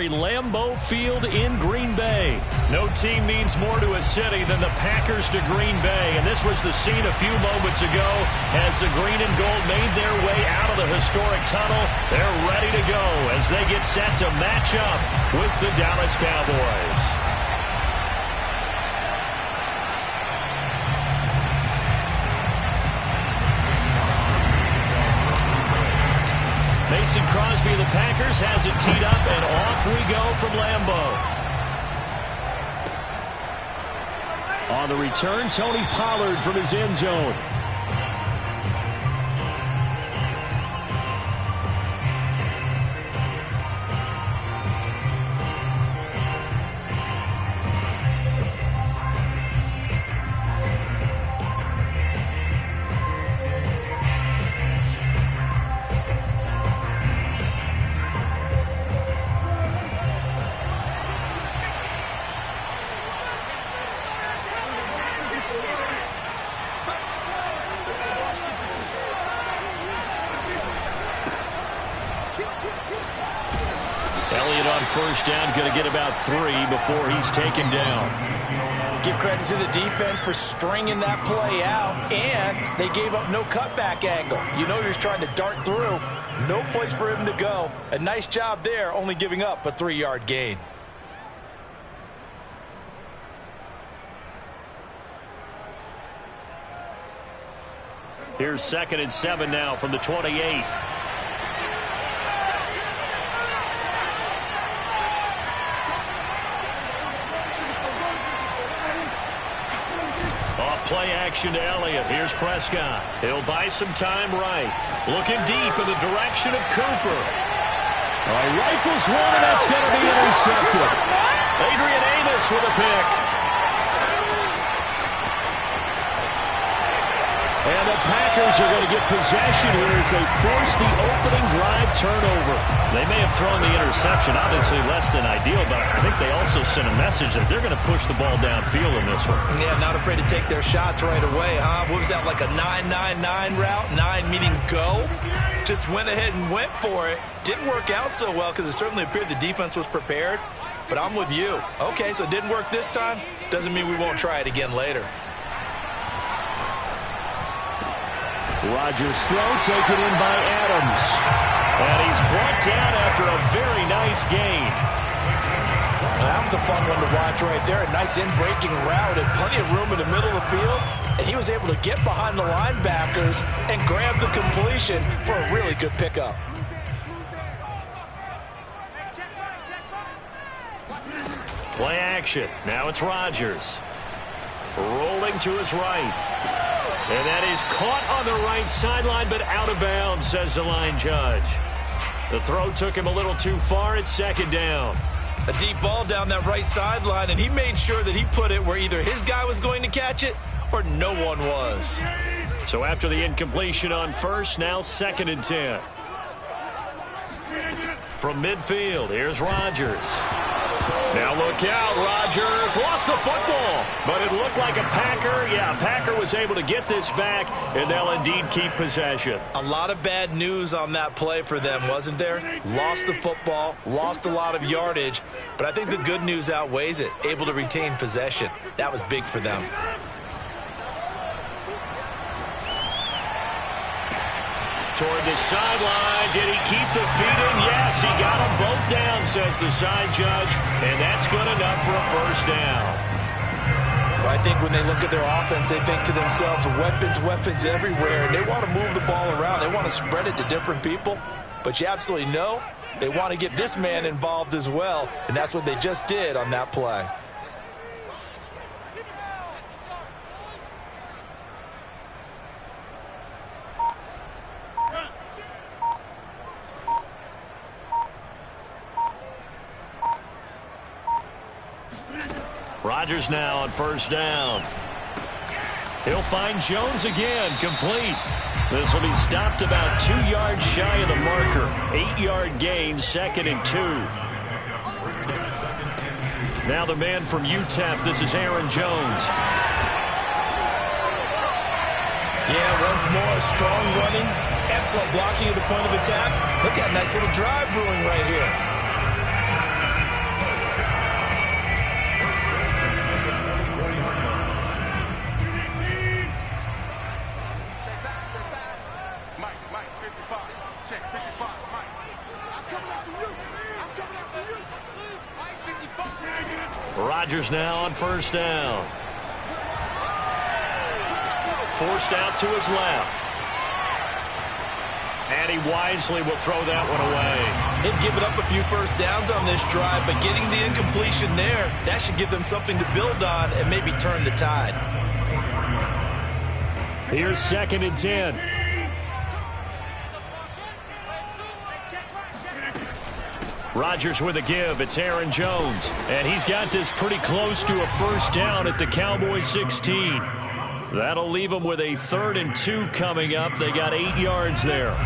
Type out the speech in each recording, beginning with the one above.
legendary Lambeau Field in Green Bay. No team means more to a city than the Packers to Green Bay, and this was the scene a few moments ago as the green and gold made their way out of the historic tunnel. They're ready to go as they get set to match up with the Dallas Cowboys. Mason Crosby of the Packers has it teed up, and off we go from Lambeau. On the return, Tony Pollard from his end zone. First down, going to get about 3 before he's taken down. Give credit to the defense for stringing that play out, and they gave up no cutback angle. You know you're trying to dart through. No place for him to go. A nice job there, only giving up a 3-yard gain. Here's 2nd and 7 now from the 28. Play action to Elliott. Here's Prescott. He'll buy some time right. Looking deep in the direction of Cooper. Rifles one, and that's going to be intercepted. Adrian Amos with a pick. And the Packers are going to get possession here as they force the opening drive turnover. They may have thrown the interception, obviously less than ideal, but I think they also sent a message that they're going to push the ball downfield in this one. Yeah, not afraid to take their shots right away, huh? What was that, like a 9-9-9 route? 9 meaning go? Just went ahead and went for it. Didn't work out so well because it certainly appeared the defense was prepared, but I'm with you. Okay, so it didn't work this time. Doesn't mean we won't try it again later. Rodgers' throw taken in by Adams. And he's brought down after a very nice gain. That was a fun one to watch right there. A nice in-breaking route and plenty of room in the middle of the field. And he was able to get behind the linebackers and grab the completion for a really good pickup. Play action. Now it's Rodgers. Rolling to his right. And that is caught on the right sideline, but out of bounds, says the line judge. The throw took him a little too far. It's 2nd down. A deep ball down that right sideline, and he made sure that he put it where either his guy was going to catch it or no one was. So after the incompletion on first, now 2nd and 10. From midfield, here's Rodgers. Now look out, Rodgers lost the football, but it looked like a Packer. Yeah, Packer was able to get this back, and they'll indeed keep possession. A lot of bad news on that play for them, wasn't there? Lost the football, lost a lot of yardage, but I think the good news outweighs it. Able to retain possession. That was big for them. Toward the sideline, did he keep the feet in? Yes, he got them both down, says the side judge, and that's good enough for a first down. Well, I think when they look at their offense, they think to themselves, weapons everywhere, and they want to move the ball around. They want to spread it to different people, but you absolutely know they want to get this man involved as well, and that's what they just did on that play. Rodgers now on first down. He'll find Jones again, complete. This will be stopped about 2 yards shy of the marker. 8-yard gain, 2nd and 2. Now the man from UTEP, this is Aaron Jones. Yeah, once more, strong running, excellent blocking at the point of attack. Look at that nice little drive brewing right here. Rodgers now on first down. Forced out to his left. And he wisely will throw that one away. They've given up a few first downs on this drive, but getting the incompletion there, that should give them something to build on and maybe turn the tide. Here's 2nd and 10. Rodgers with a give. It's Aaron Jones. And he's got this pretty close to a first down at the Cowboys 16. That'll leave them with a 3rd and 2 coming up. They got 8 yards there.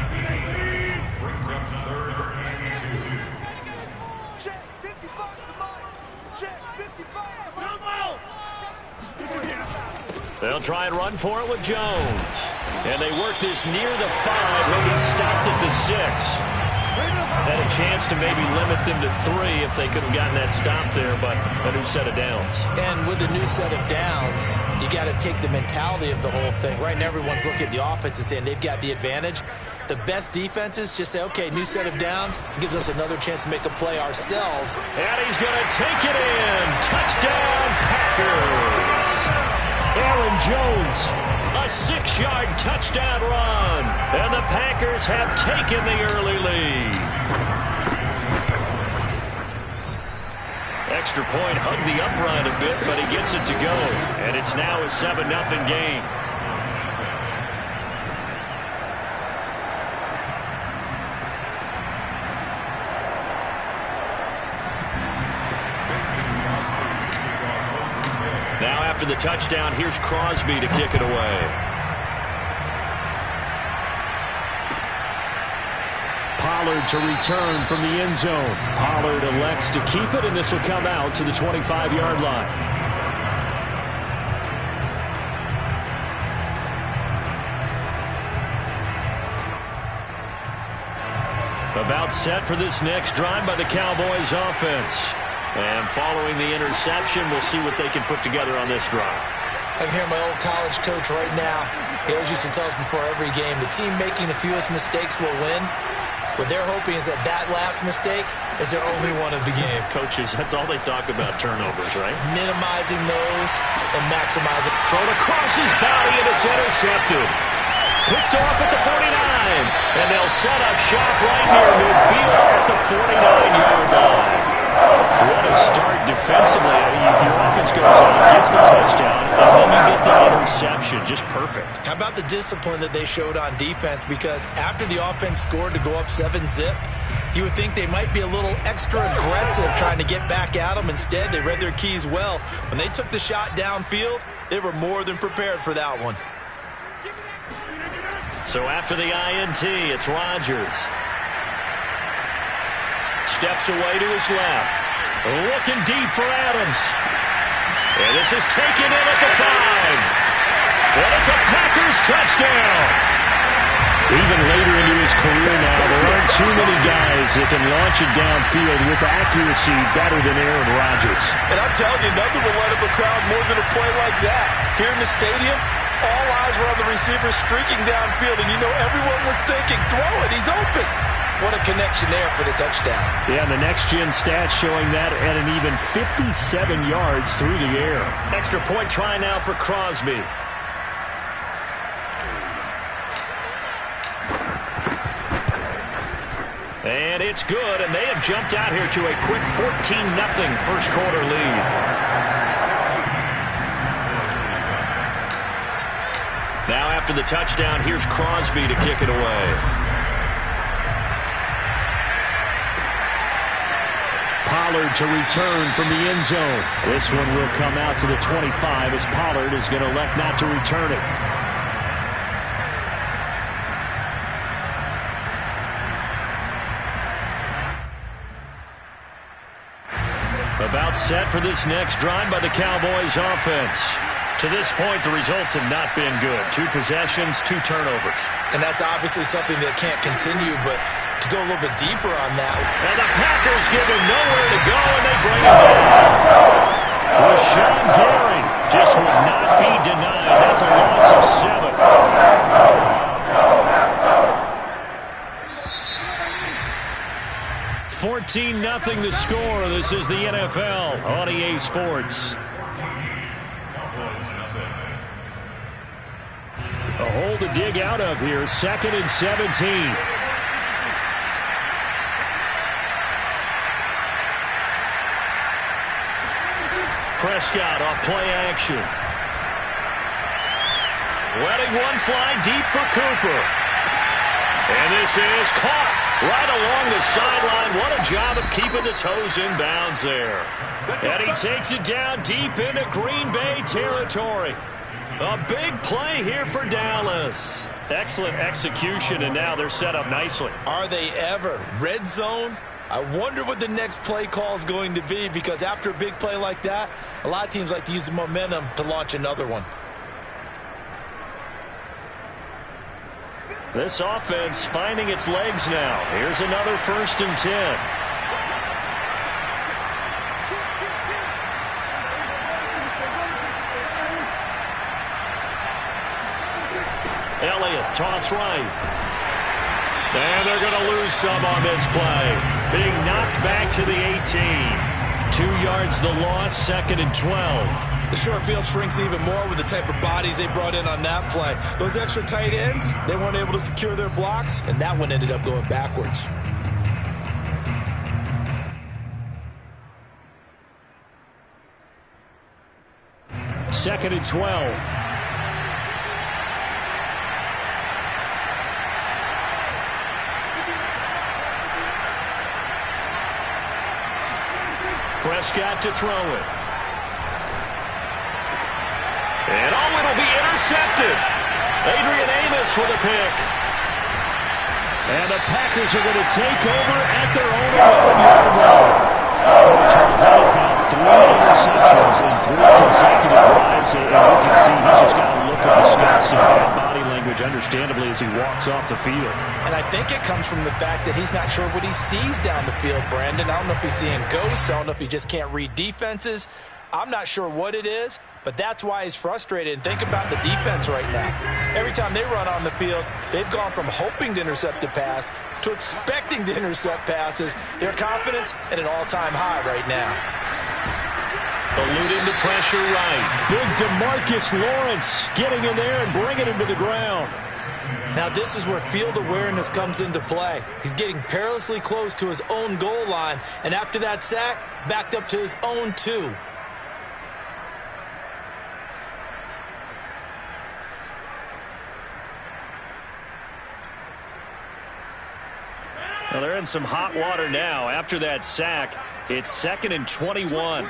They'll try and run for it with Jones. And they work this near the 5. He'll be stopped at the 6. Had a chance to maybe limit them to 3 if they could have gotten that stop there, but a new set of downs. And with a new set of downs, you got to take the mentality of the whole thing. Right now, everyone's looking at the offense and saying they've got the advantage. The best defenses just say, okay, new set of downs gives us another chance to make a play ourselves. And he's going to take it in. Touchdown, Packers. Aaron Jones, a 6-yard touchdown run. And the Packers have taken the early lead. Extra point hugged the upright a bit, but he gets it to go. And it's now a 7-0 game. Now after the touchdown, here's Crosby to kick it away. Pollard to return from the end zone. Pollard elects to keep it, and this will come out to the 25-yard line. About set for this next drive by the Cowboys offense. And following the interception, we'll see what they can put together on this drive. I can hear my old college coach right now. He always used to tell us before every game, the team making the fewest mistakes will win. What they're hoping is that last mistake is their only one of the game. Coaches, that's all they talk about, turnovers, right? Minimizing those and maximizing. Thrown across his body, and it's intercepted. Picked off at the 49. And they'll set up shop right near midfield at the 49-yard line. What a start defensively. Your offense goes out, gets the touchdown, and then you get the interception. Just perfect. How about the discipline that they showed on defense? Because after the offense scored to go up 7-zip, you would think they might be a little extra aggressive trying to get back at them. Instead, they read their keys well. When they took the shot downfield, they were more than prepared for that one. So after the INT, it's Rodgers. Steps away to his left. Looking deep for Adams. And this is taken in at the 5. And it's a Packers touchdown. Even later into his career now, there aren't too many guys that can launch it downfield with accuracy better than Aaron Rodgers. And I'm telling you, nothing will light up a crowd more than a play like that. Here in the stadium, all eyes were on the receiver streaking downfield, and you know everyone was thinking, throw it, he's open. What a connection there for the touchdown. Yeah, the next-gen stats showing that at an even 57 yards through the air. Extra point try now for Crosby. And it's good, and they have jumped out here to a quick 14-0 first-quarter lead. Now after the touchdown, here's Crosby to kick it away. Pollard to return from the end zone. This one will come out to the 25 as Pollard is going to elect not to return it. About set for this next drive by the Cowboys offense. To this point, the results have not been good. 2 possessions, 2 turnovers. And that's obviously something that can't continue, but to go a little bit deeper on that. And the Packers give him nowhere to go, and they bring him down. Rashawn Gary just would not be denied. That's a loss of 7. 14-0 the score. This is the NFL on EA Sports. A hole to dig out of here. 2nd and 17. Prescott off play action. Letting one fly deep for Cooper. And this is caught right along the sideline. What a job of keeping the toes in bounds there. And he takes it down deep into Green Bay territory. A big play here for Dallas. Excellent execution, and now they're set up nicely. Are they ever? Red zone? I wonder what the next play call is going to be, because after a big play like that, a lot of teams like to use the momentum to launch another one. This offense finding its legs now. Here's another 1st and 10. Elliott, toss right. And they're going to lose some on this play. Being knocked back to the 18. 2 yards the loss, 2nd and 12. The short field shrinks even more with the type of bodies they brought in on that play. Those extra tight ends, they weren't able to secure their blocks, and that one ended up going backwards. Second and 12. Prescott to throw it. And it'll be intercepted. Adrian Amos with a pick. And the Packers are going to take over at their own 11-yard line. That is now 3 interceptions in 3 consecutive drives. And you can see he's just got a look of disgust and bad body language, understandably, as he walks off the field. And I think it comes from the fact that he's not sure what he sees down the field, Brandon. I don't know if he's seeing ghosts. I don't know if he just can't read defenses. I'm not sure what it is, but that's why he's frustrated. And think about the defense right now. Every time they run on the field, they've gone from hoping to intercept a pass to expecting to intercept passes. Their confidence at an all-time high right now. Eluding the pressure right. Big DeMarcus Lawrence getting in there and bringing him to the ground. Now this is where field awareness comes into play. He's getting perilously close to his own goal line, and after that sack, backed up to his own 2. Well, they're in some hot water now. After that sack, it's 2nd and 21.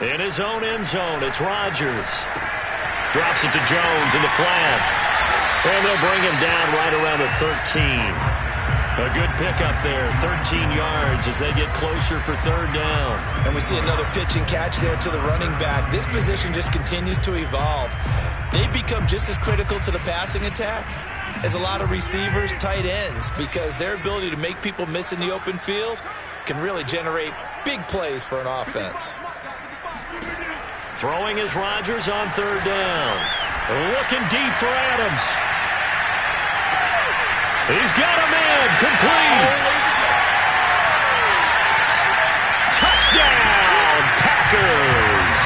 In his own end zone, it's Rodgers. Drops it to Jones in the flat. And they'll bring him down right around the 13. A good pickup there, 13 yards as they get closer for 3rd down. And we see another pitch and catch there to the running back. This position just continues to evolve. They become just as critical to the passing attack as a lot of receivers, tight ends, because their ability to make people miss in the open field can really generate big plays for an offense. Throwing is Rodgers on 3rd down. Looking deep for Adams. He's got a man. Complete. Touchdown, Packers.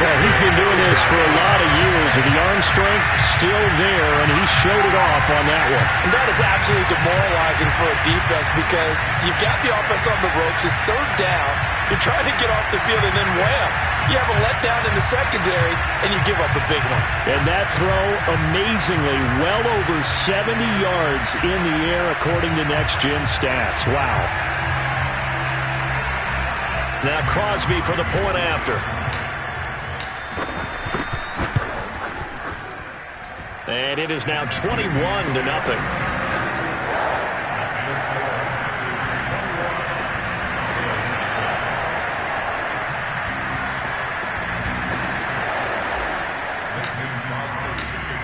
Well, he's been doing this for a lot of years, and the arm strength still there, and he showed it off on that one. And that is absolutely demoralizing for a defense, because you've got the offense on the ropes. It's 3rd down. You're trying to get off the field, and then wham, you have a letdown in the secondary, and you give up a big one. And that throw, amazingly, well over 70 yards in the air, according to next-gen stats. Wow. Now Crosby for the point after. And it is now 21-0.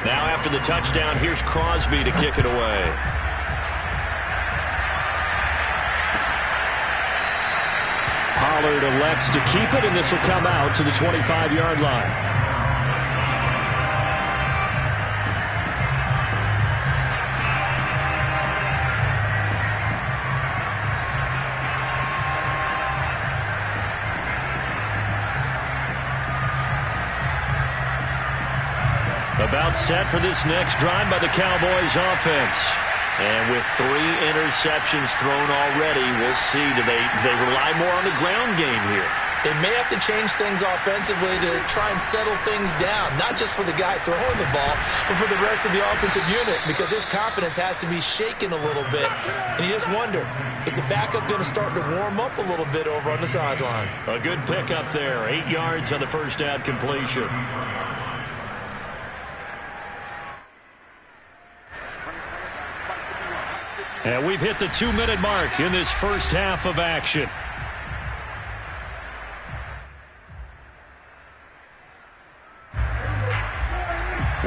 Now after the touchdown, here's Crosby to kick it away. Pollard elects to keep it, and this will come out to the 25-yard line. About set for this next drive by the Cowboys offense. And with 3 interceptions thrown already, we'll see. Do they rely more on the ground game here? They may have to change things offensively to try and settle things down, not just for the guy throwing the ball, but for the rest of the offensive unit, because his confidence has to be shaken a little bit. And you just wonder, is the backup going to start to warm up a little bit over on the sideline? A good pickup there. 8 yards on the first down completion. And we've hit the 2-minute mark in this first half of action.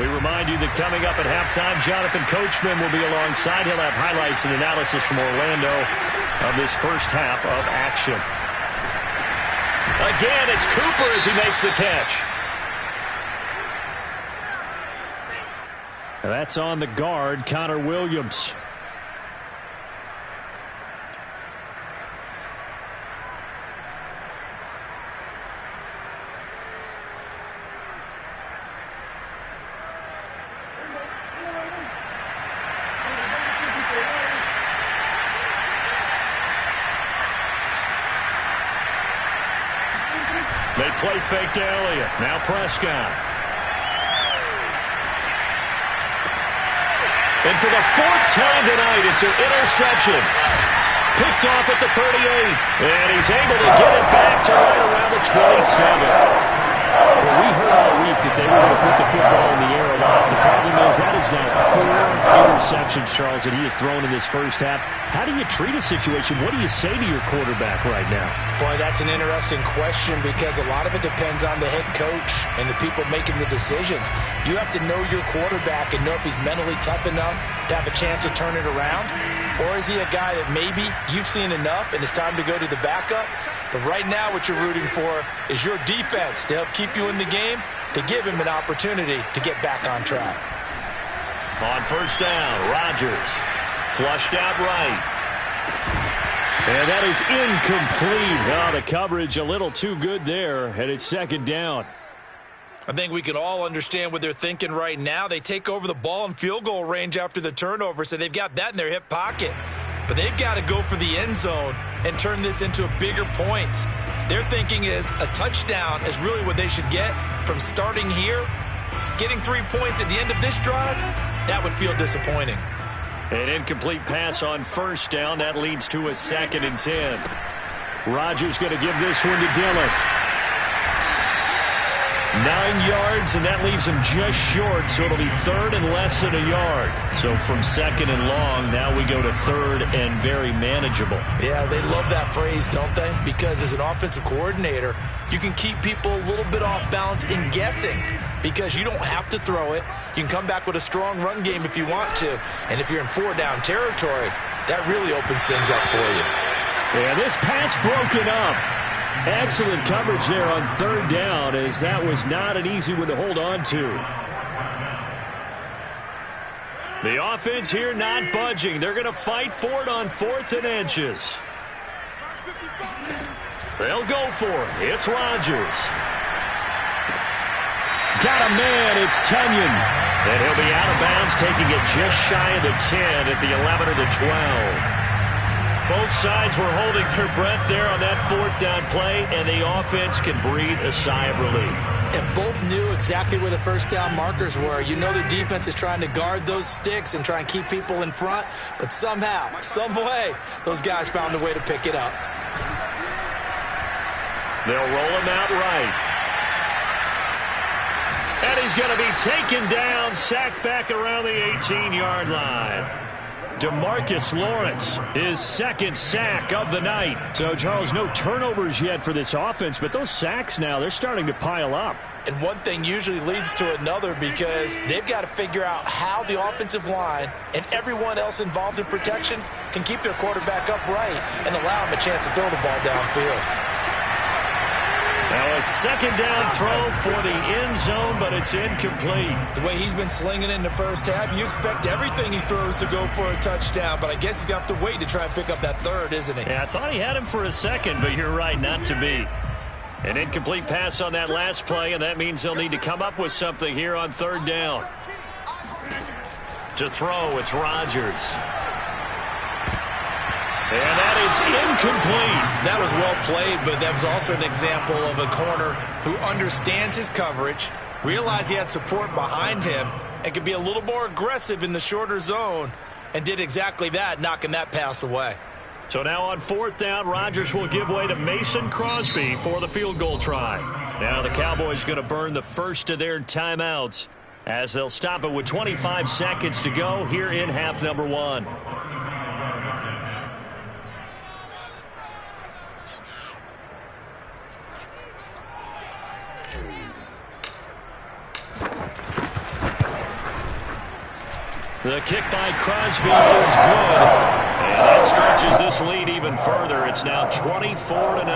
We remind you that coming up at halftime, Jonathan Coachman will be alongside. He'll have highlights and analysis from Orlando of this first half of action. Again, it's Cooper as he makes the catch. That's on the guard, Connor Williams. They play fake to Elliott. Now Prescott. And for the 4th time tonight, it's an interception. Picked off at the 38. And he's able to get it back to right around the 27. Well, we heard all week that they were going to put the football in the air a lot. The problem is that is now 4 interceptions, Charles, that he has thrown in this first half. How do you treat a situation? What do you say to your quarterback right now? Boy, that's an interesting question because a lot of it depends on the head coach and the people making the decisions. You have to know your quarterback and know if he's mentally tough enough to have a chance to turn it around. Or is he a guy that maybe you've seen enough and it's time to go to the backup? But right now what you're rooting for is your defense to help keep you in the game, to give him an opportunity to get back on track. On first down, Rodgers flushed out right. And that is incomplete. Oh, the coverage a little too good there, and it's second down. I think we can all understand what they're thinking right now. They take over the ball in field goal range after the turnover, so they've got that in their hip pocket. But they've got to go for the end zone and turn this into a bigger points. Their thinking is a touchdown is really what they should get from starting here. Getting 3 points at the end of this drive, that would feel disappointing. An incomplete pass on first down. That leads to a 2nd and 10. Rodgers going to give this one to Dillon. 9 yards, and that leaves him just short, so it'll be 3rd and less than a yard. So from 2nd and long, now we go to 3rd and very manageable. Yeah, they love that phrase, don't they? Because as an offensive coordinator, you can keep people a little bit off balance in guessing because you don't have to throw it. You can come back with a strong run game if you want to. And if you're in 4-down territory, that really opens things up for you. Yeah, this pass broken up. Excellent coverage there on 3rd down, as that was not an easy one to hold on to. The offense here not budging. They're going to fight for it on 4th and inches. They'll go for it. It's Rodgers. Got a man. It's Tunyon. And he'll be out of bounds, taking it just shy of the 10 at the 11 or the 12. Both sides were holding their breath there on that 4th down play, and the offense can breathe a sigh of relief. And both knew exactly where the first down markers were. You know the defense is trying to guard those sticks and try and keep people in front, but somehow, some way, those guys found a way to pick it up. They'll roll him out right. And he's going to be taken down, sacked back around the 18-yard line. DeMarcus Lawrence, his 2nd sack of the night. So, Charles, no turnovers yet for this offense, but those sacks now, they're starting to pile up. And one thing usually leads to another because they've got to figure out how the offensive line and everyone else involved in protection can keep their quarterback upright and allow him a chance to throw the ball downfield. Now a 2nd down throw for the end zone, but it's incomplete. The way he's been slinging it in the first half, you expect everything he throws to go for a touchdown, but I guess he's going to have to wait to try and pick up that 3rd, isn't he? Yeah, I thought he had him for a second, but you're right, not to be. An incomplete pass on that last play, and that means they'll need to come up with something here on third down. To throw, it's Rodgers. And that is incomplete. That was well played, but that was also an example of a corner who understands his coverage, realized he had support behind him, and could be a little more aggressive in the shorter zone, and did exactly that, knocking that pass away. So now on fourth down, Rodgers will give way to Mason Crosby for the field goal try. Now the Cowboys going to burn the first of their timeouts as they'll stop it with 25 seconds to go here in half number one. The kick by Crosby is good. And that stretches this lead even further. It's now 24-0.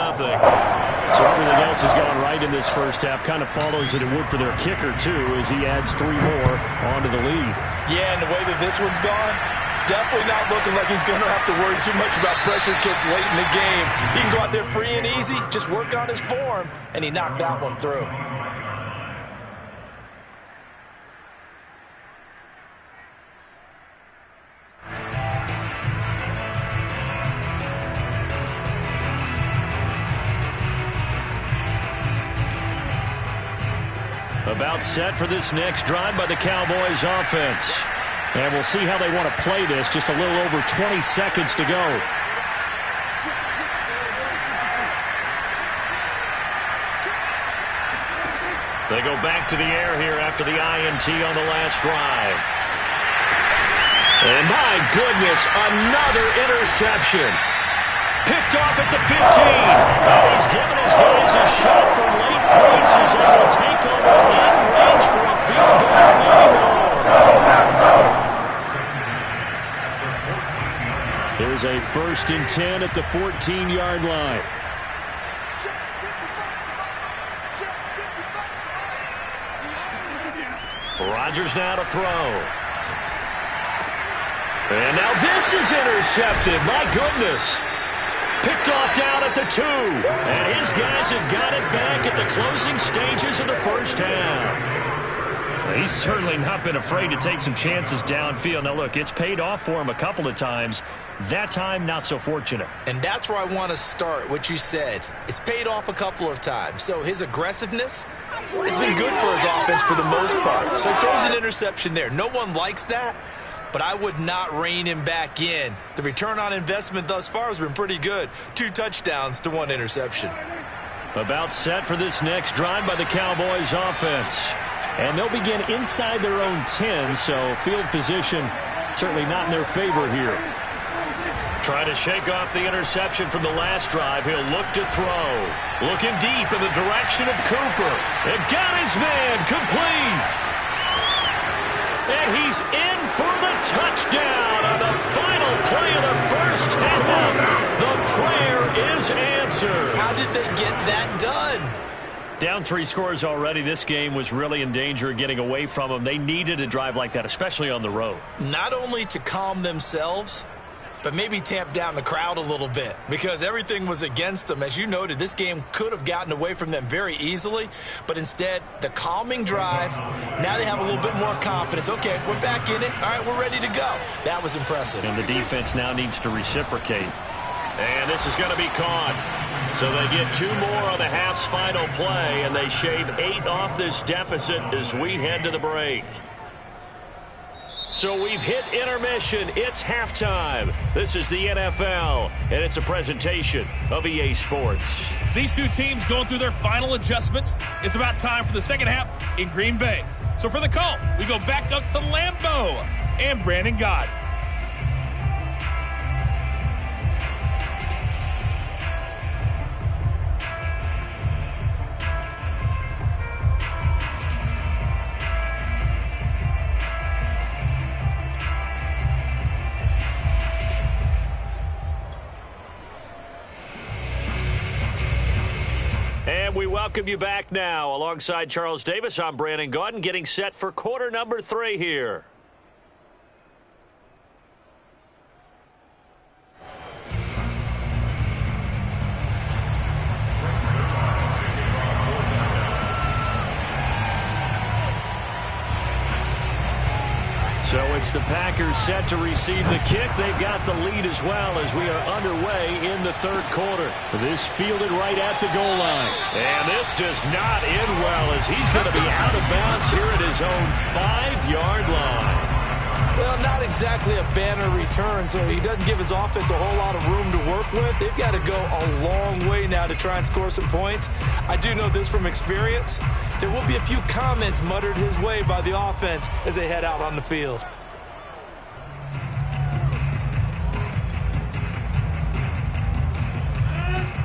So everything else has gone right in this first half. Kind of follows it would for their kicker, too, as he adds 3 more onto the lead. Yeah, and the way that this one's gone, definitely not looking like he's going to have to worry too much about pressure kicks late in the game. He can go out there free and easy, just work on his form, and he knocked that one through. About set for this next drive by the Cowboys offense. And we'll see how they want to play this. Just a little over 20 seconds to go. They go back to the air here after the INT on the last drive. And my goodness, another interception. Picked off at the 15. And he's given his guys a shot for late points as they will take over in range for a field goal anymore. There's a 1st and 10 at the 14-yard line. Rodgers now to throw. And now this is intercepted. My goodness. Picked off down at the 2. And his guys have got it back at the closing stages of the first half. He's certainly not been afraid to take some chances downfield. Now, look, it's paid off for him a couple of times. That time, not so fortunate. And that's where I want to start, what you said. It's paid off a couple of times. So his aggressiveness has been good for his offense for the most part. So he throws an interception there. No one likes that. But I would not rein him back in. The return on investment thus far has been pretty good. 2 touchdowns to 1 interception. About set for this next drive by the Cowboys offense. And they'll begin inside their own 10, so field position certainly not in their favor here. Trying to shake off the interception from the last drive. He'll look to throw. Looking deep in the direction of Cooper. And got his man complete. And he's in for the touchdown on the final play of the first half. The prayer is answered. How did they get that done? Down 3 scores already. This game was really in danger of getting away from them. They needed a drive like that, especially on the road. Not only to calm themselves, but maybe tamp down the crowd a little bit because everything was against them. As you noted, this game could have gotten away from them very easily, but instead, the calming drive, now they have a little bit more confidence. Okay, we're back in it. All right, we're ready to go. That was impressive. And the defense now needs to reciprocate. And this is going to be caught. So they get 2 more on the half's final play, and they shave 8 off this deficit as we head to the break. So we've hit intermission. It's halftime. This is the NFL, and it's a presentation of EA Sports. These 2 teams going through their final adjustments. It's about time for the second half in Green Bay. So for the call, we go back up to Lambeau and Brandon Gott. And we welcome you back now. Alongside Charles Davis, I'm Brandon Gaudin, getting set for quarter number 3 here. gets the Packers set to receive the kick. They've got the lead as well as we are underway in the third quarter. This fielded right at the goal line. And this does not end well as he's going to be out of bounds here at his own 5-yard line. Well, not exactly a banner return, so he doesn't give his offense a whole lot of room to work with. They've got to go a long way now to try and score some points. I do know this from experience. There will be a few comments muttered his way by the offense as they head out on the field.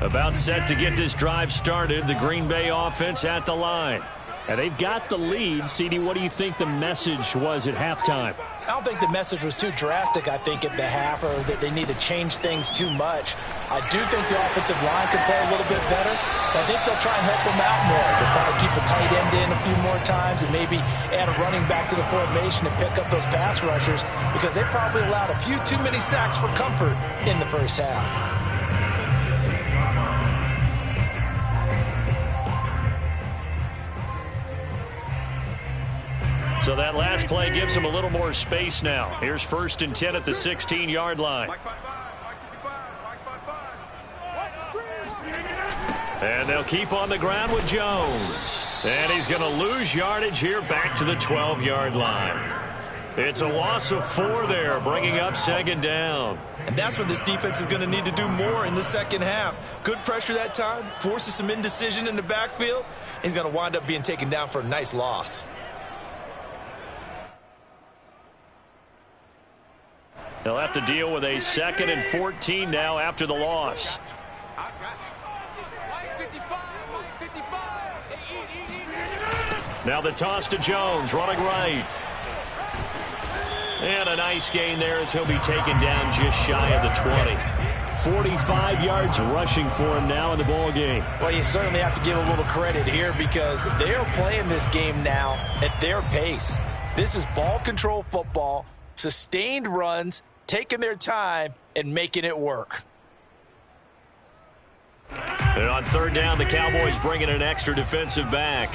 About set to get this drive started, the Green Bay offense at the line. And they've got the lead. CD, what do you think the message was at halftime? I don't think the message was too drastic, I think, at the half, or that they need to change things too much. I do think the offensive line can play a little bit better. I think they'll try and help them out more. They'll probably keep a tight end in a few more times and maybe add a running back to the formation and pick up those pass rushers because they probably allowed a few too many sacks for comfort in the first half. So that last play gives them a little more space now. Here's 1st and 10 at the 16-yard line. And they'll keep on the ground with Jones. And he's going to lose yardage here back to the 12-yard line. It's a loss of 4 there, bringing up 2nd down. And that's what this defense is going to need to do more in the second half. Good pressure that time, forces some indecision in the backfield. He's going to wind up being taken down for a nice loss. They'll have to deal with a 2nd and 14 now after the loss. Now the toss to Jones, running right. And a nice gain there as he'll be taken down just shy of the 20. 45 yards rushing for him now in the ball game. Well, you certainly have to give a little credit here because they are playing this game now at their pace. This is ball control football, sustained runs, taking their time and making it work. And on 3rd down, the Cowboys bring in an extra defensive back.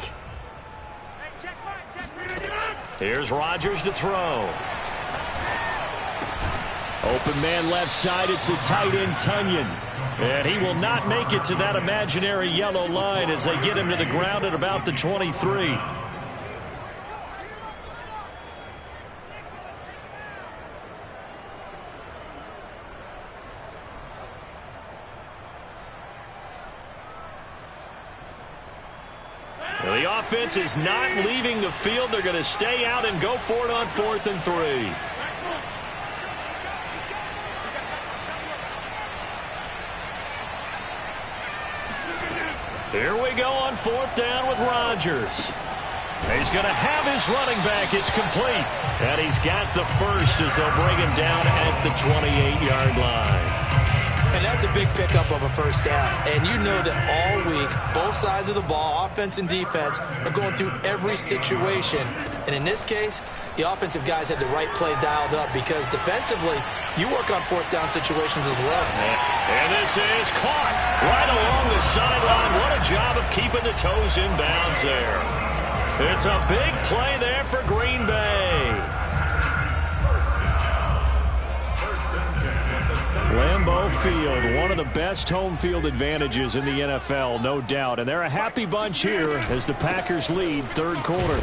Here's Rodgers to throw. Open man left side, it's the tight end Tunyon. And he will not make it to that imaginary yellow line as they get him to the ground at about the 23. The offense is not leaving the field. They're going to stay out and go for it on 4th and 3. Here we go on 4th down with Rodgers. He's going to have his running back. It's complete. And he's got the first as they'll bring him down at the 28-yard line. And that's a big pickup of a 1st down. And you know that all week, both sides of the ball, offense and defense, are going through every situation. And in this case, the offensive guys had the right play dialed up because defensively, you work on 4th down situations as well. And this is caught right along the sideline. What a job of keeping the toes in bounds there. It's a big play there for Green Bay. Lambeau Field, one of the best home field advantages in the NFL, no doubt. And they're a happy bunch here as the Packers lead 3rd quarter.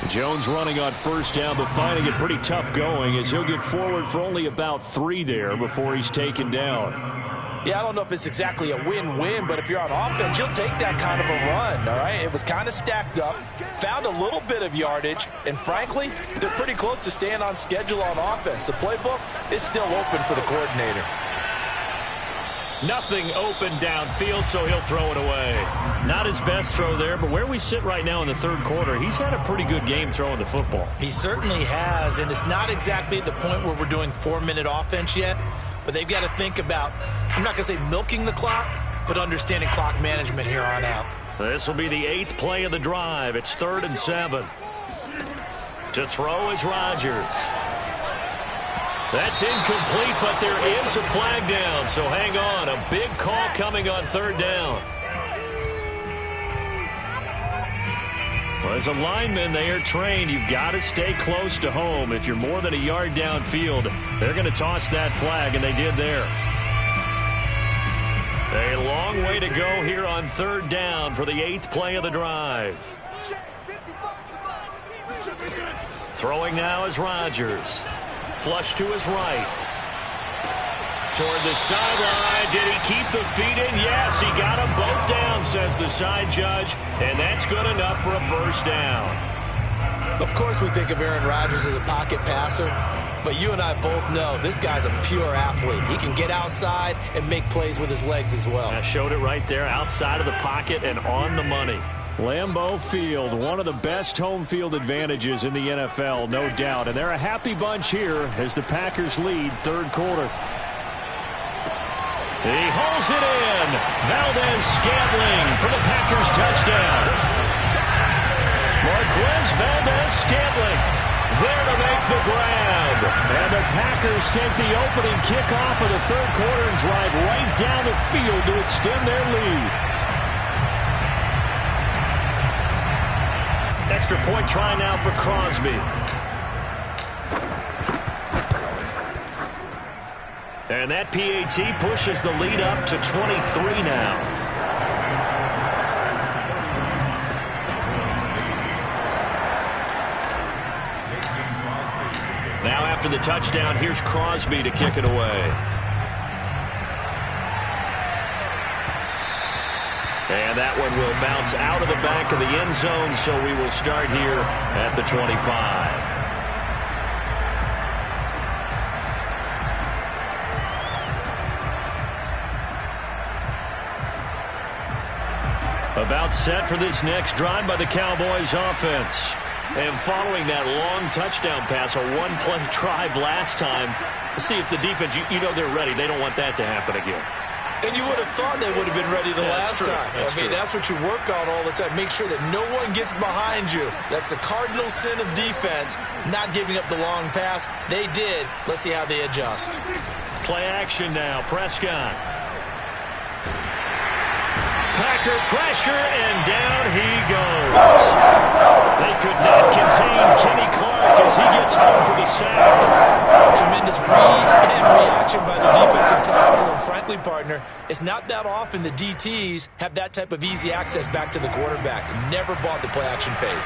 Jones running on 1st down, but finding it pretty tough going as he'll get forward for only about 3 there before he's taken down. Yeah, I don't know if it's exactly a win-win, but if you're on offense, you'll take that kind of a run, all right? It was kind of stacked up, found a little bit of yardage, and frankly, they're pretty close to staying on schedule on offense. The playbook is still open for the coordinator. Nothing open downfield, so he'll throw it away. Not his best throw there, but where we sit right now in the 3rd quarter, he's had a pretty good game throwing the football. He certainly has, and it's not exactly at the point where we're doing 4-minute offense yet. But they've got to think about, I'm not going to say milking the clock, but understanding clock management here on out. This will be the 8th play of the drive. It's 3rd and 7. To throw is Rodgers. That's incomplete, but there is a flag down, so hang on. A big call coming on 3rd down. Well, as a lineman, they are trained. You've got to stay close to home. If you're more than a yard downfield, they're going to toss that flag, and they did there. A long way to go here on third down for the 8th play of the drive. Throwing now is Rodgers. Flush to his right. Toward the sideline. Did he keep the feet in? Yes, he got them both down, says the side judge, and that's good enough for a first down. Of course we think of Aaron Rodgers as a pocket passer, but you and I both know this guy's a pure athlete. He can get outside and make plays with his legs as well. I showed it right there, outside of the pocket and on the money. Lambeau Field, one of the best home field advantages in the NFL, no doubt. And they're a happy bunch here as the Packers lead third quarter. He hauls it in. Valdez-Scantling for the Packers touchdown. Marquez Valdez-Scantling there to make the grab. And the Packers take the opening kickoff of the third quarter and drive right down the field to extend their lead. Extra point try now for Crosby. And that PAT pushes the lead up to 23 now. Now after the touchdown, here's Crosby to kick it away. And that one will bounce out of the back of the end zone, so we will start here at the 25. About set for this next drive by the Cowboys offense. And following that long touchdown pass, a one-play drive last time, see if the defense, you know they're ready. They don't want that to happen again. And you would have thought they would have been ready the last time. That's what you work on all the time. Make sure that no one gets behind you. That's the cardinal sin of defense, not giving up the long pass. They did. Let's see how they adjust. Play action now. Prescott. Packer pressure, and down he goes. They could not contain Kenny Clark as he gets home for the sack. Tremendous read and reaction by the defensive tackle. And frankly, partner, it's not that often the DTs have that type of easy access back to the quarterback. Never bought the play action fade.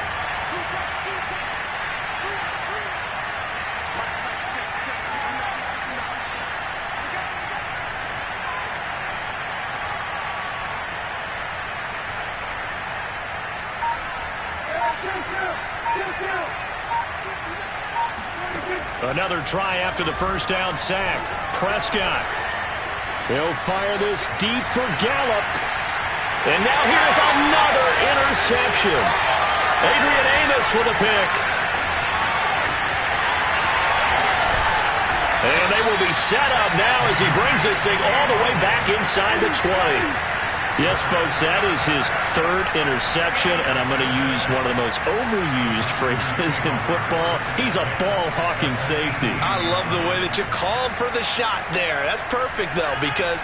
Another try after the first down sack. Prescott. He'll fire this deep for Gallup. And now here's another interception. Adrian Amos with a pick. And they will be set up now as he brings this thing all the way back inside the 20. Yes, folks, that is his third interception, and I'm going to use one of the most overused phrases in football. He's a ball-hawking safety. I love the way that you called for the shot there. That's perfect, though, because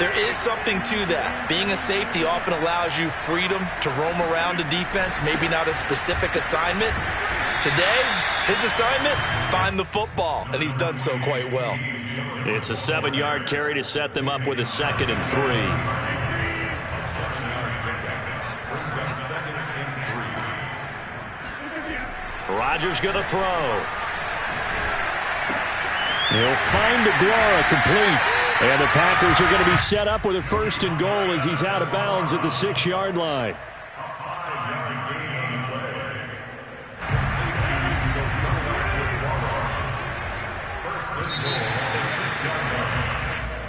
there is something to that. Being a safety often allows you freedom to roam around a defense, maybe not a specific assignment. Today, his assignment, find the football, and he's done so quite well. It's a 7-yard carry to set them up with a 2nd and 3. Rodgers going to throw. He'll find Aguara complete. And the Packers are going to be set up with a 1st and goal as he's out of bounds at the 6-yard line.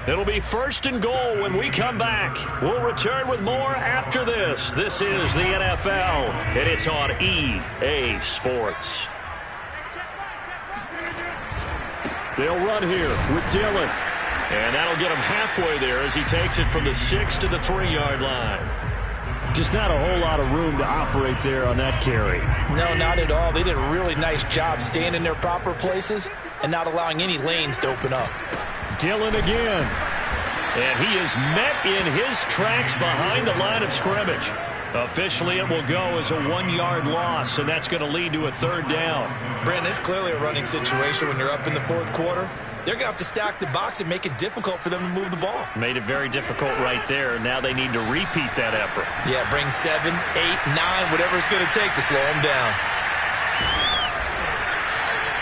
It'll be 1st and goal when we come back. We'll return with more after this. This is the NFL, and it's on EA Sports. They'll run here with Dillon. And that'll get him halfway there as he takes it from the 6 to the 3-yard line. Just not a whole lot of room to operate there on that carry. No, not at all. They did a really nice job staying in their proper places and not allowing any lanes to open up. Dillon again. And he is met in his tracks behind the line of scrimmage. Officially, it will go as a 1-yard loss, and that's going to lead to a 3rd down. Brandon, it's clearly a running situation when you're up in the 4th quarter. They're going to have to stack the box and make it difficult for them to move the ball. Made it very difficult right there. Now they need to repeat that effort. Yeah, bring 7, 8, 9, whatever it's going to take to slow them down.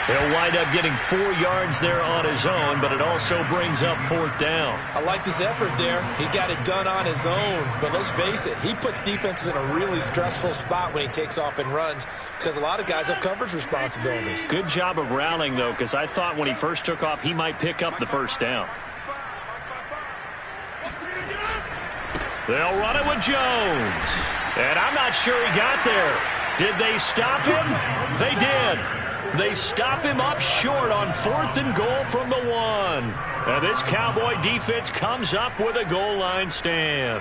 He'll wind up getting 4 yards there on his own, but it also brings up 4th down. I like his effort there. He got it done on his own. But let's face it, he puts defenses in a really stressful spot when he takes off and runs because a lot of guys have coverage responsibilities. Good job of rallying, though, because I thought when he first took off, he might pick up the 1st down. They'll run it with Jones. And I'm not sure he got there. Did they stop him? They did. They stop him up short on 4th and goal from the 1. And this Cowboy defense comes up with a goal line stand.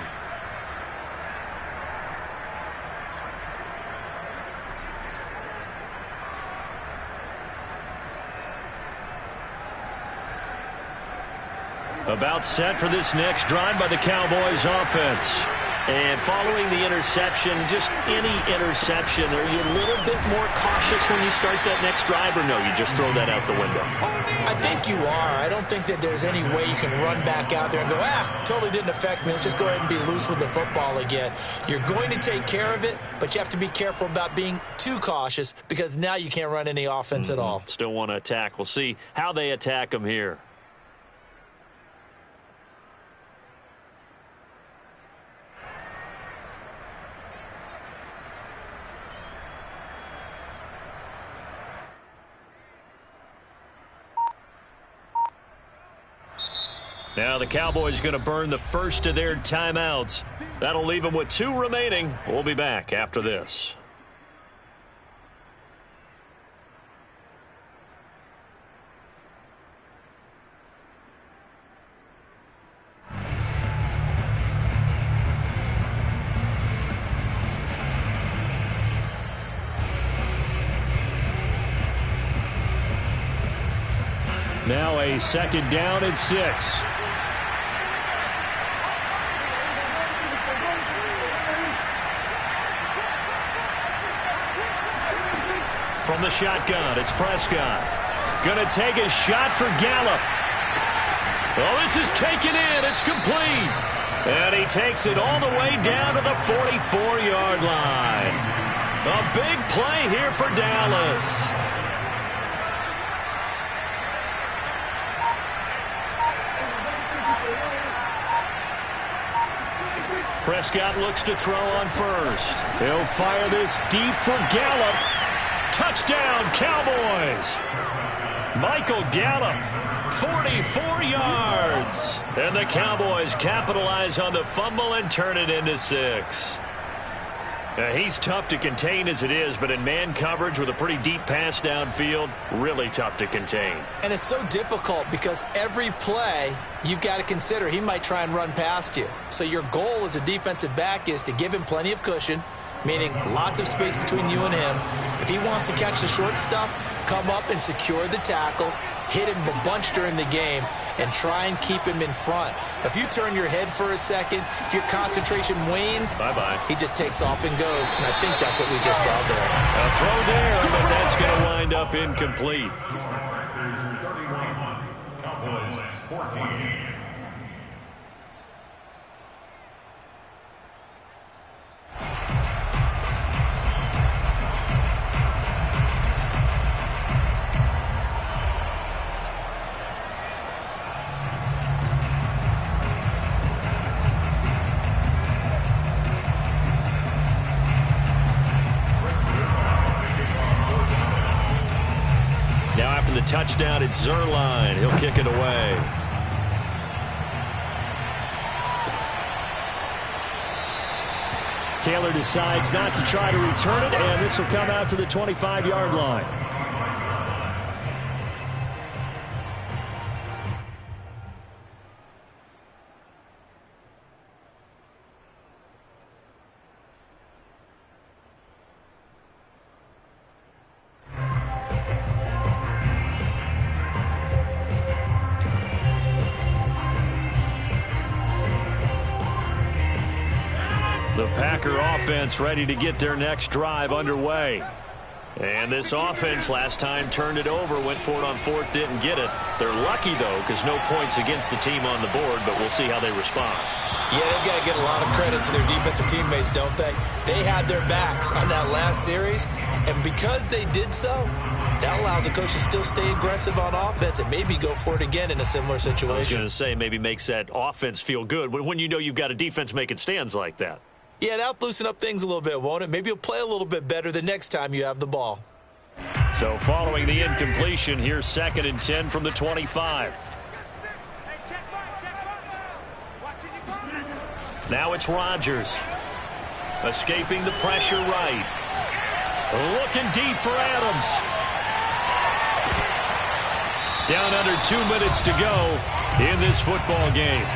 About set for this next drive by the Cowboys offense. And following the interception, just any interception, are you a little bit more cautious when you start that next drive, or no, you just throw that out the window? I think you are. I don't think that there's any way you can run back out there and go, totally didn't affect me. Let's just go ahead and be loose with the football again. You're going to take care of it, but you have to be careful about being too cautious because now you can't run any offense at all. Still want to attack. We'll see how they attack them here. Now the Cowboys going to burn the first of their timeouts. That'll leave them with 2 remaining. We'll be back after this. Now a 2nd down and 6. From the shotgun, it's Prescott. Going to take a shot for Gallup. Oh, this is taken in. It's complete. And he takes it all the way down to the 44-yard line. A big play here for Dallas. Prescott looks to throw on first. He'll fire this deep for Gallup. Touchdown, Cowboys. Michael Gallup, 44 yards. And the Cowboys capitalize on the fumble and turn it into 6. He's tough to contain as it is, but in man coverage with a pretty deep pass downfield, really tough to contain. And it's so difficult because every play you've got to consider he might try and run past you. So your goal as a defensive back is to give him plenty of cushion, meaning lots of space between you and him. If he wants to catch the short stuff, come up and secure the tackle, hit him a bunch during the game, and try and keep him in front. If you turn your head for a second, if your concentration wanes, bye-bye. He just takes off and goes, and I think that's what we just saw there. A throw there, but that's going to wind up incomplete. Cowboys 14. The touchdown, it's Zerline. He'll kick it away. Taylor decides not to try to return it, and this will come out to the 25-yard line. The Packer offense ready to get their next drive underway. And this offense last time turned it over, went for it on fourth, didn't get it. They're lucky, though, because no points against the team on the board, but we'll see how they respond. Yeah, they've got to get a lot of credit to their defensive teammates, don't they? They had their backs on that last series, and because they did so, that allows the coach to still stay aggressive on offense and maybe go for it again in a similar situation. I was going to say, maybe makes that offense feel good when you know you've got a defense making stands like that. Yeah, that'll loosen up things a little bit, won't it? Maybe you'll play a little bit better the next time you have the ball. So following the incompletion, here's 2nd and 10 from the 25. Now it's Rodgers. Escaping the pressure right. Looking deep for Adams. Down under 2 minutes to go in this football game.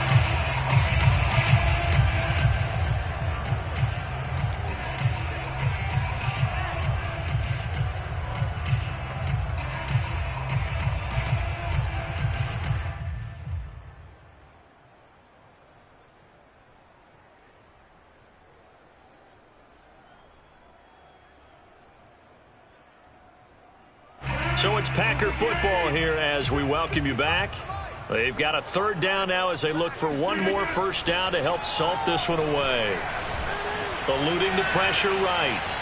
So it's Packer football here as we welcome you back. They've got a 3rd down now as they look for one more first down to help salt this one away. Eluding the pressure right.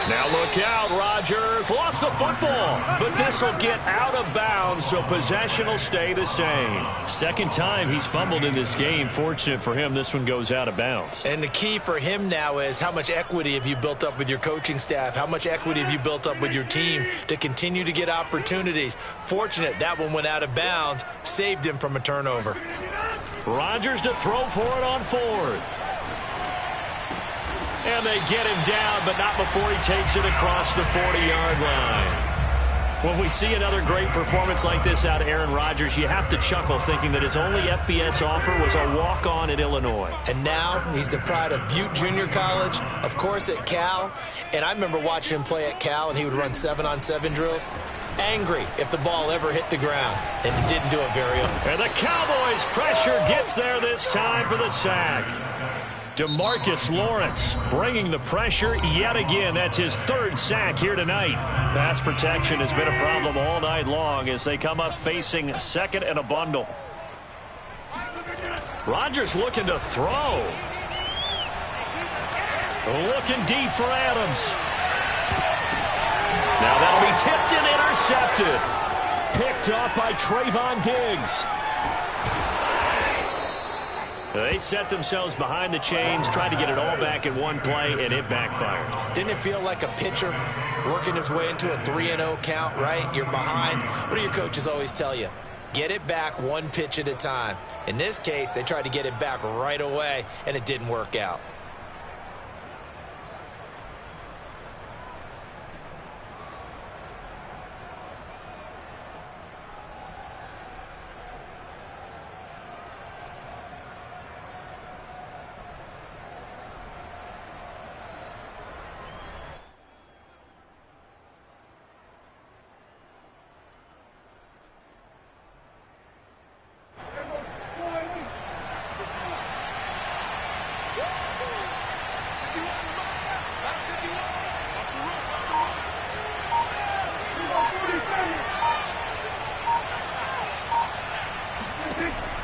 Now look out, Rodgers lost the football, but this will get out of bounds, so possession will stay the same. 2nd time he's fumbled in this game. Fortunate for him, this one goes out of bounds. And the key for him now is how much equity have you built up with your coaching staff? How much equity have you built up with your team to continue to get opportunities? Fortunate that one went out of bounds, saved him from a turnover. Rodgers to throw for it on 4th. And they get him down, but not before he takes it across the 40-yard line. When we see another great performance like this out of Aaron Rodgers, you have to chuckle thinking that his only FBS offer was a walk-on at Illinois. And now he's the pride of Butte Junior College, of course at Cal. And I remember watching him play at Cal, and he would run 7-on-7 drills. Angry if the ball ever hit the ground, and he didn't do it very often. And the Cowboys' pressure gets there this time for the sack. DeMarcus Lawrence bringing the pressure yet again. That's his 3rd sack here tonight. Pass protection has been a problem all night long as they come up facing 2nd and a bundle. Rodgers looking to throw. Looking deep for Adams. Now that'll be tipped and intercepted. Picked off by Trayvon Diggs. They set themselves behind the chains, tried to get it all back in one play, and it backfired. Didn't it feel like a pitcher working his way into a 3-0 count, right? You're behind. What do your coaches always tell you? Get it back one pitch at a time. In this case, they tried to get it back right away, and it didn't work out.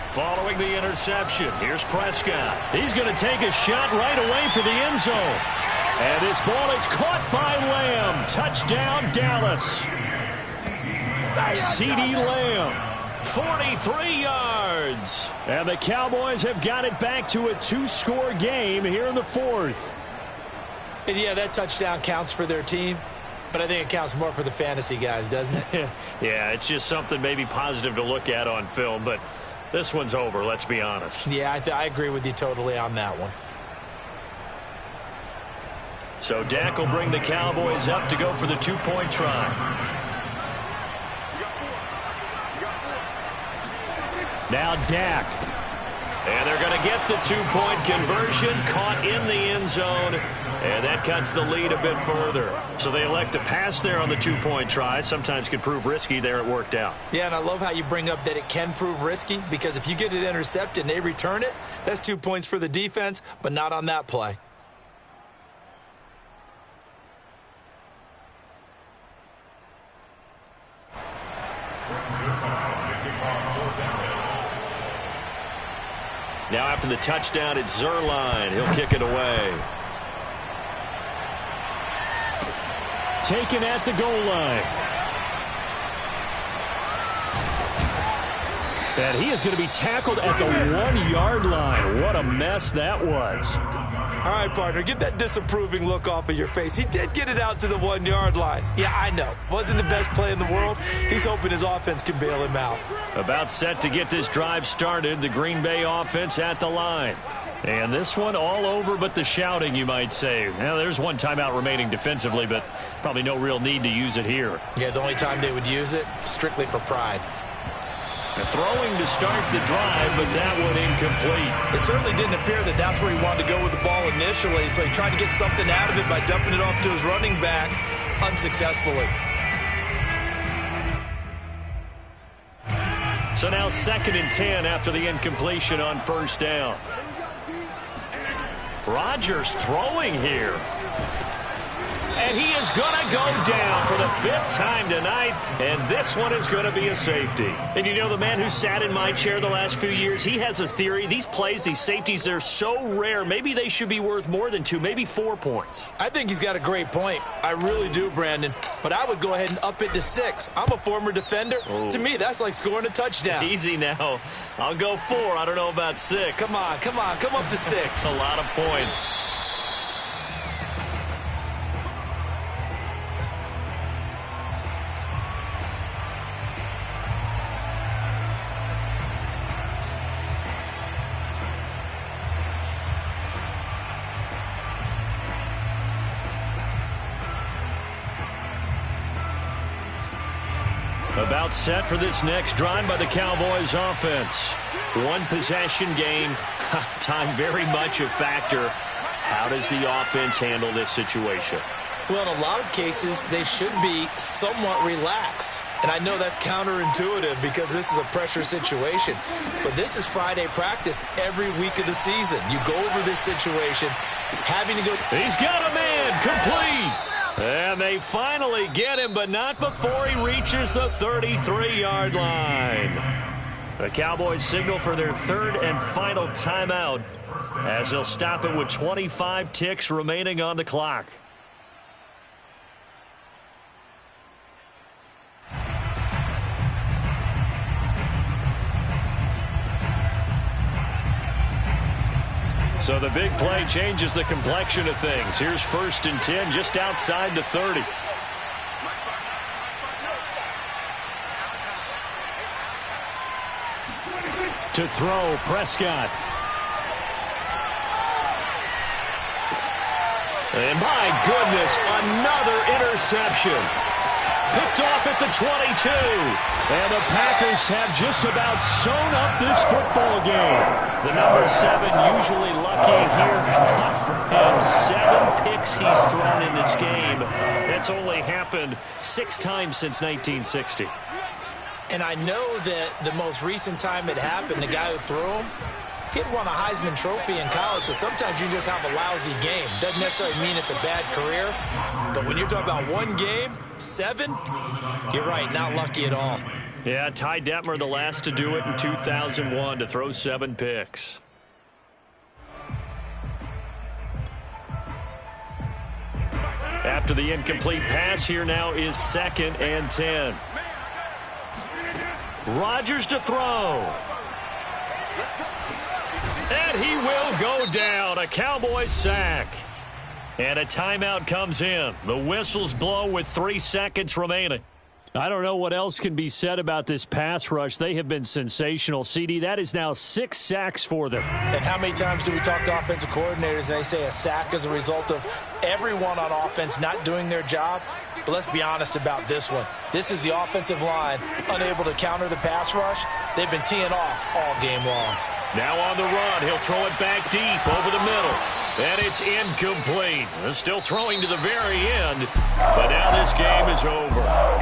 Following the interception, here's Prescott. He's going to take a shot right away for the end zone. And this ball is caught by Lamb. Touchdown, Dallas. CeeDee Lamb, 43 yards. And the Cowboys have got it back to a 2-score game here in the 4th. And yeah, that touchdown counts for their team. But I think it counts more for the fantasy guys, doesn't it? Yeah, it's just something maybe positive to look at on film. But this one's over, let's be honest. Yeah, I agree with you totally on that one. So Dak will bring the Cowboys up to go for the 2-point try. Now Dak And they're going to get the two-point conversion, caught in the end zone, and that cuts the lead a bit further. So they elect to pass there on the two-point try. Sometimes could prove risky. There it worked out. Yeah, and I love how you bring up that it can prove risky, because if you get it intercepted and they return it, that's 2 points for the defense, but not on that play. Now after the touchdown, it's Zerline. He'll kick it away. Taken at the goal line. And he is going to be tackled at the 1-yard line. What a mess that was. All right, partner, get that disapproving look off of your face. He did get it out to the 1-yard line. Yeah, I know. Wasn't the best play in the world. He's hoping his offense can bail him out. About set to get this drive started. The Green Bay offense at the line. And this one all over but the shouting, you might say. Now, there's one timeout remaining defensively, but probably no real need to use it here. Yeah, the only time they would use it, strictly for pride. Throwing to start the drive, but that one incomplete. It certainly didn't appear that that's where he wanted to go with the ball initially, so he tried to get something out of it by dumping it off to his running back unsuccessfully. So now 2nd and 10 after the incompletion on first down. Rodgers throwing here. And he is going to go down for the 5th time tonight, and this one is going to be a safety. And you know, the man who sat in my chair the last few years, he has a theory. These plays, these safeties, they're so rare. Maybe they should be worth more than 2, maybe 4 points. I think he's got a great point. I really do, Brandon. But I would go ahead and up it to 6. I'm a former defender. Oh. To me, that's like scoring a touchdown. Easy now. I'll go 4. I don't know about 6. Come on. Come up to 6. A lot of points. About set for this next drive by the Cowboys offense. One possession game. Time very much a factor. How does the offense handle this situation? Well, in a lot of cases, they should be somewhat relaxed. And I know that's counterintuitive because this is a pressure situation. But this is Friday practice every week of the season. You go over this situation, having to go. He's got a man, complete. And they finally get him, but not before he reaches the 33-yard line. The Cowboys signal for their 3rd and final timeout as they'll stop it with 25 ticks remaining on the clock. So the big play changes the complexion of things. Here's 1st and 10 just outside the 30. To throw, Prescott. And my goodness, another interception. Picked off at the 22. And the Packers have just about sewn up this football game. The number 7 usually lucky here. Not for him. 7 picks he's thrown in this game. That's only happened 6 times since 1960. And I know that the most recent time it happened, the guy who threw him, he had won a Heisman Trophy in college, so sometimes you just have a lousy game. Doesn't necessarily mean it's a bad career, but when you're talking about one game, 7, you're right, not lucky at all. Yeah, Ty Detmer, the last to do it in 2001, to throw 7 picks. After the incomplete pass, here now is 2nd and 10. Rodgers to throw. And he will go down. A Cowboys sack. And a timeout comes in. The whistles blow with 3 seconds remaining. I don't know what else can be said about this pass rush. They have been sensational. CD, that is now 6 sacks for them. And how many times do we talk to offensive coordinators and they say a sack is a result of everyone on offense not doing their job? But let's be honest about this one. This is the offensive line unable to counter the pass rush. They've been teeing off all game long. Now on the run, he'll throw it back deep over the middle. And it's incomplete. Still throwing to the very end, but now this game is over.